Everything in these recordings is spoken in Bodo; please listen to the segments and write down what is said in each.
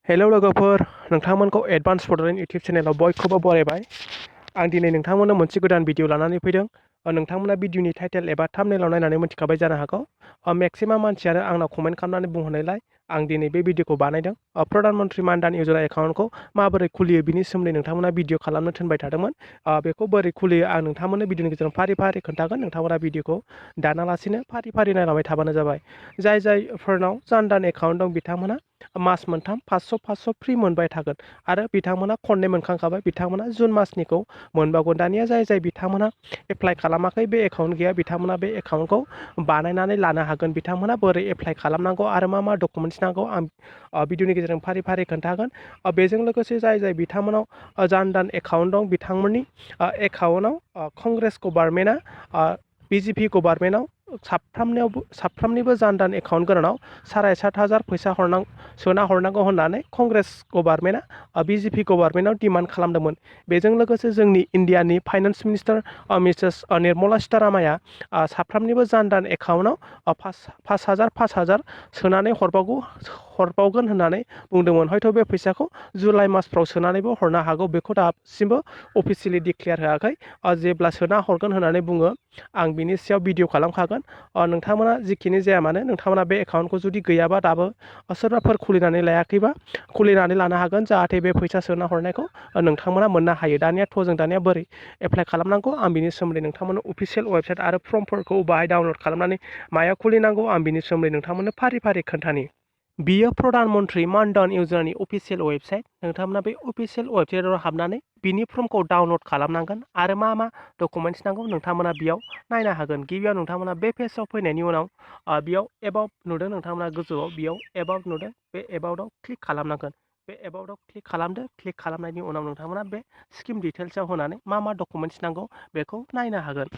हेलौ लोगोफोर, नोंथांमोनखौ एडभान्स बड'लेण्ड इउटुब चेनेलाव बयखौबो बरायबाय। आं दिनै नोंथांमोननो मोनसे गोदान भिडिअ लानानै फैदों। नोंथांमोना भिडिअनि टाइटेल एबा थाम्बनेइलाव नायनानै मिथिखाबाय जानो हागौ। मेक्सिमाम मानसियानो आंनाव कमेन्ट खालामनानै बुंहरनायलाय आं दिनै बे भिडिअखौ बानायदों। प्रधान मन्त्रि मान धन यजना एकाउन्टखौ माबोरै खुलियो बिनि सोमोन्दै नोंथांमोना भिडिअ खालामनो थिनबाय थादोंमोन। बेखौ बोरै खुलियो आं नोंथांमोननो भिडिअनि गेजेरजों फारि फारि खोन्थागोन। नोंथांमोना भिडिअखौ दानालासिनो फारि फारि नायलांबाय थाबानो जाबाय। जायफोरनाव जान एकाउन्ट दं बिथांमोना मास मोनथाम 500 फ्रि मोनबाय थागोन आरो बिथांमोना खननै मोनखांखाबाय। बिथांमोना जुन मासनिखौ मोनबावगोन। दानिया जाय बिथांमोना एप्लाइ खालामाखै, बे एकाउन्ट गैया, बिथांमोना बे एकाउन्टखौ बानायनानै लानो हागोन। बिथांमोना बोरै एप्लाइ खालामनांगौ आरो मा डकुमेन्ट्स नांगौ आं भिडिअनि गेजेरजों फारि फारि खोन्थागोन। बेजों लोगोसे जाय बिथांमोनाव जान धन एकाउन्ट दं बिथांमोननि एकाउन्टआव कंग्रेस गभार्नमेन्टआ BJP गभार्नमेन्टआव साफ्रोमनिबो जान धन एकाउन्ट गोनांनाव 7,500 फैसा सोना हरनांगौ होननानै कंग्रेस गभार्नमेन्टआ BJP गभार्नमेन्टआव डिमान्ड खालामदोंमोन। बेजों लोगोसे जोंनि इन्डियानि finance minister Mrs Nirmala Sitharaman साफ्रोमनिबो जान धन एकाउन्टआव 5,000 सोनानै हरबावगोन होननानै बुंदोंमोन। हयथ' बे फैसाखौ जुलाइ मासफ्राव सोनानैबो हरनो हागौ। बेखौ दासिमबो अफिसियेलि डिक्लेयार होआखै। जेब्ला सोना हरगोन होननानै बुङो आं बिनि सायाव भिडिअ खालामखागोन। नोंथांमोना जिखिनि जाया मानो नोंथांमोना बे एकाउन्टखौ जुदि गैयाबा दाबो सोरबाफोर खुलिनानै लायाखैबा खुलिनानै लानो हागोन, जाहाथे बे फैसा सोना हरनायखौ नोंथांमोना मोननो हायो। दानिया बोरै एप्लाइ खालामनांगौ आं बिनि सोमोन्दै नोंथांमोननो अफिसियेल वेबसाइट आरो फर्मफोरखौ बाहाय डाउनलड खालामनानै मायाव खुलिनांगौ आं बिनि सोमोन्दै नोंथांमोननो फारि फारि खोन्थानि। बियो प्रधान मन्त्रि मान धन यजनानि अफिसियेल वेबसाइट। नोंथांमोना बे अफिसियेल वेबसाइटआव हाबनानै बिनि फर्मखौ डाउनलड खालामनांगोन आरो मा डकुमेन्ट्स नांगौ नोंथांमोना बेयाव नायनो हागोन। गिबियाव नोंथांमोना बे पेजआव फैनायनि उनाव बेयाव एबाउट नुदों, नोंथांमोना गोजौआव बेयाव एबाउट नुदों, बे एबाउटआव क्लिक खालामनांगोन। बे एबाउटआव क्लिक खालामदो। क्लिक खालामनायनि उनाव नोंथांमोना बे स्किम डिटेल्सआव होनानै मा डकुमेन्ट्स नांगौ बेखौ नायनो हागोन।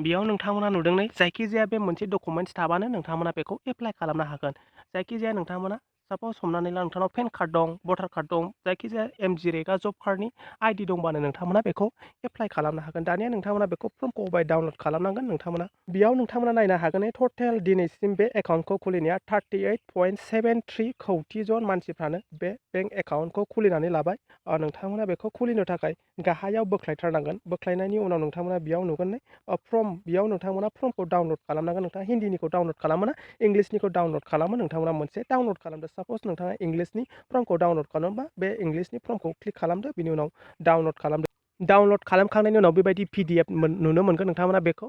बेयाव नोंथांमोना नुदों नै जायखिजाया बे मोनसे डकुमेन्ट्स थाबानो नोंथांमोना बेखौ एप्लाइ खालामनो हागोन। जायखिजाया नोंथांमोना साप'ज हमनानै ला नोंथांनाव पेन कार्ड दं, भटार कार्ड दं, जायखिजाया MG रेगा जब कार्डनि ID दंबानो नोंथांमोना बेखौ एप्लाइ खालामनो हागोन। दानिया नोंथांमोना बेखौ फर्मखौ डाउनलड खालामनांगोन। बेयाव नोंथांमोना नायनो हागोन टटेल दिनैसिम बे एकाउन्टखौ खुलिनाया 38.73 कौटि जन मानसिफ्रानो बे बेंक एकाउन्टखौ खुलिनानै लाबाय। नोंथांमोना बेखौ खुलिनो थाखाय गाहायाव बोख्लायथारनांगोन। बोख्लायनायनि उनाव नोंथांमोना बेयाव नुगोन फर्म, बेयाव नोंथांमोना फर्मखौ डाउनलड खालामनांगोन। नोंथाङा हिन्दीनिखौ डाउनलड खालामो ना इंग्लिसनिखौ डाउनलड खालामो, नोंथांमोना मोनसे डाउनलड खालामदो। साप'ज नोंथाङा इंग्लिसनि फर्मखौ डाउनलड खालामोबा बे इंग्लिसनि फर्मखौ क्लिक खालामदो, बिनि उनाव डाउनलड खालामदो। डाउनलड खालामखांनायनि उनाव बेबायदि PDF नुनो मोनगोन। नोंथांमोना बेखौ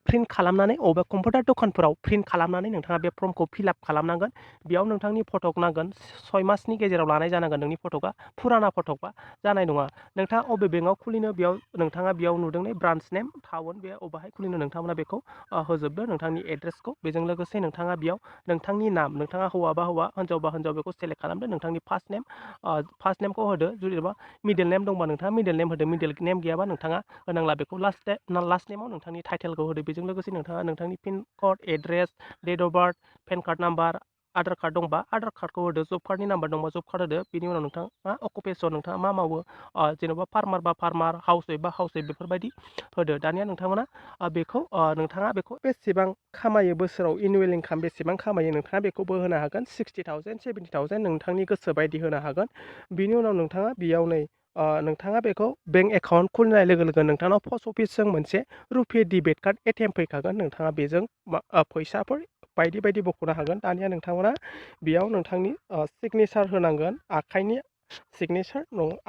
प्रिन्ट खालामनानै अबेबा कम्पिउटार दखानफोराव प्रिन्ट खालामनानै नोंथाङा बे फर्मखौ फिलआप खालामनांगोन। बेयाव नोंथांनि फटक नांगोन। 6 मासनि गेजेराव लानाय जानांगोन। नोंनि फटकआ फुराना फटकबा जानाय नङा। नोंथाङा अबे बेंकआव खुलिनो नोंथाङा बेयाव नुदों ब्रान्च नेम, टाउन, बे अबाहाय खुलिनो नोंथांमोना बेखौ होजोबदो, नोंथांनि एड्रेसखौ। बेजों लोगोसे नोंथाङा बेयाव नोंथांनि नाम, नोंथाङा हौवाबा हौवा, हिन्जावबा हिन्जाव बेखौ सेलेक्ट खालामदो। नोंथांनि फार्स्ट नेमखौ होदो। जुदिबा मिडिल नेम दंबा नोंथाङा मिडिल नेम होदो। मिडिल नेम गैयाबा नोंथाङा होनांला बेखौ। लास्ट नेमाव नोंथांनि टाइटेलखौ होदो। बेजों लोगोसे नोंथाङा नोंथांनि pin code, address, date of birth, PAN card number, Aadhaar card दंबा आधार कार्डखौ होदो। जब कार्डनि नाम्बार दंबा जब कार्ड होदो। बिनि उनाव नोंथाङा अकुपेसन, नोंथाङा मा मावो, जेन'बा फार्मार बा फार्मार, हाउस वाइफ बा हाउस वाइफ, बेफोरबायदि होदो। दानिया नोंथांमोना नोंथाङा बेखौ बेसेबां खामायो बोसोराव, एनुवेल इनकाम बेसेबां खामायो नोंथाङा बेखौबो होनो हागोन। 60,000, 70,000 नोंथांनि गोसो बायदि होनो हागोन। बिनि उनाव नोंथाङा बेयाव नोंथाङा बेखौ बेंक एकाउन्ट खुलिनाय लोगो लोगो नोंथांनाव पस्ट अफिसजों मोनसे रुपे डेबिट कार्ड ATM फैखागोन। नोंथाङा बेजों फैसाफोर बायदि बख'नो हागोन। दानिया नोंथांमोना बेयाव नोंथांनि सिगनेचार होनांगोन। आखाइनि सिगनेचार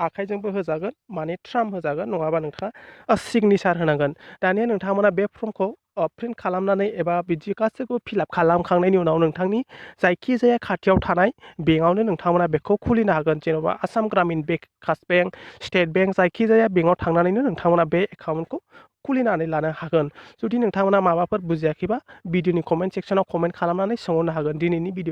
आखाइजोंबो होजागोन, माने थ्राम होजागोन, नङाबा नोंथाङा सिगनेचार होनांगोन। दानिया नोंथांमोना बे फर्मखौ प्रिन्ट खालामनानै एबा बिदि गासैखौबो फिलआप खालामखांनायनि उनाव नोंथांनि जायखिजाया खाथियाव थानाय बेंकआवनो नोंथांमोना बेखौ खुलिनो हागोन। जेन'बा आसाम ग्रामिन बिकास बेंक, स्टेट बेंक, जायखिजाया बेंकआव थांनानैनो नोंथांमोना बे एकाउन्टखौ खुलिनानै लानो हागोन। जुदि नोंथांमोना माबाफोर बुजियाखैबा भिडिअनि कमेन्ट सेक्सनाव कमेन्ट खालामनानै सोंहरनो हागोन। दिनैनि भिडिअ